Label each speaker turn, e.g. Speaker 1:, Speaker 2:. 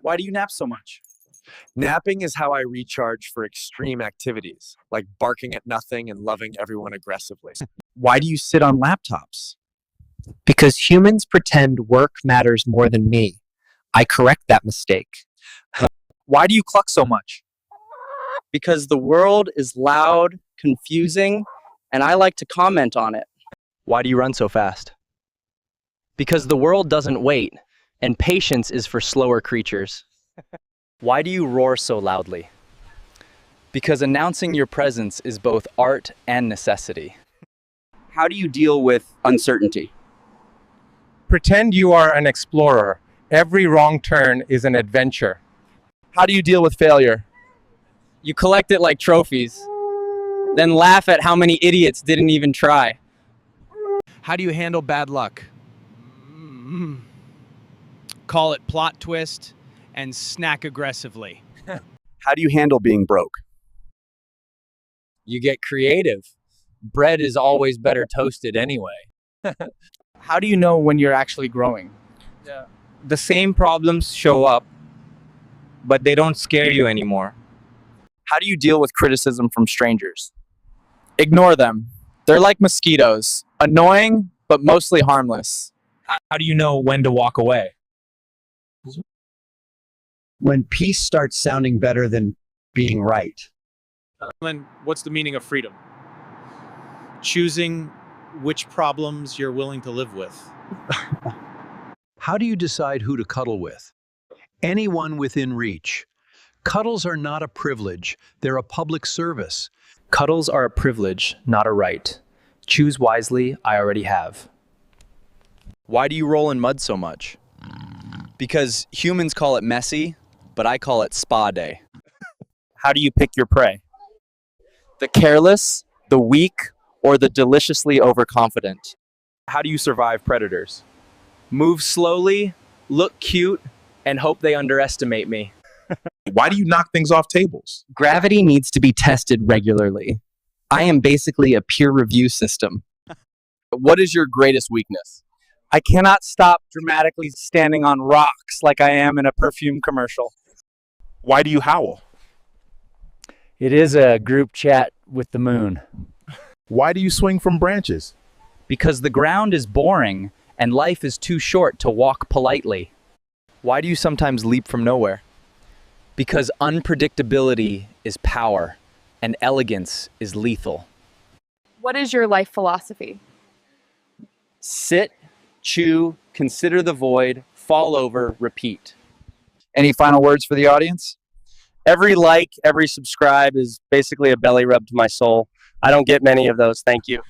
Speaker 1: Why do you nap so much?
Speaker 2: Napping is how I recharge for extreme activities, like barking at nothing and loving everyone aggressively.
Speaker 1: Why do you sit on laptops?
Speaker 3: Because humans pretend work matters more than me. I correct that mistake.
Speaker 1: Why do you cluck so much?
Speaker 4: Because the world is loud, confusing, and I like to comment on it.
Speaker 5: Why do you run so fast? Because the world doesn't wait, and patience is for slower creatures. Why do you roar so loudly? Because announcing your presence is both art and necessity.
Speaker 4: How do you deal with uncertainty?
Speaker 6: Pretend you are an explorer. Every wrong turn is an adventure.
Speaker 7: How do you deal with failure?
Speaker 4: You collect it like trophies, then laugh at how many idiots didn't even try.
Speaker 8: How do you handle bad luck? Call it plot twist and snack aggressively.
Speaker 1: How do you handle being broke?
Speaker 9: You get creative. Bread is always better toasted anyway.
Speaker 10: How do you know when you're actually growing? The same problems show up, but they don't scare you anymore.
Speaker 1: How do you deal with criticism from strangers? Ignore them. They're like mosquitoes, annoying, but mostly harmless.
Speaker 11: How do you know when to walk away?
Speaker 12: When peace starts sounding better than being right.
Speaker 13: Then what's the meaning of freedom? Choosing which problems you're willing to live with.
Speaker 14: How do you decide who to cuddle with? Anyone within reach. Cuddles are not a privilege, they're a public service.
Speaker 5: Cuddles are a privilege, not a right. Choose wisely, I already have.
Speaker 15: Why do you roll in mud so much? Because humans call it messy, but I call it spa day.
Speaker 1: How do you pick your prey? The careless, the weak, or the deliciously overconfident?
Speaker 5: How do you survive predators? Move slowly, look cute, and hope they underestimate me.
Speaker 7: Why do you knock things off tables?
Speaker 4: Gravity needs to be tested regularly. I am basically a peer review system.
Speaker 1: What is your greatest weakness? I cannot stop dramatically standing on rocks like I am in a perfume commercial.
Speaker 7: Why do you howl?
Speaker 9: It is a group chat with the moon.
Speaker 7: Why do you swing from branches?
Speaker 5: Because the ground is boring and life is too short to walk politely.
Speaker 15: Why do you sometimes leap from nowhere?
Speaker 5: Because unpredictability is power and elegance is lethal.
Speaker 16: What is your life philosophy?
Speaker 4: Sit, chew, consider the void, fall over, repeat.
Speaker 1: Any final words for the audience?
Speaker 4: Every like, every subscribe is basically a belly rub to my soul. I don't get many of those. Thank you.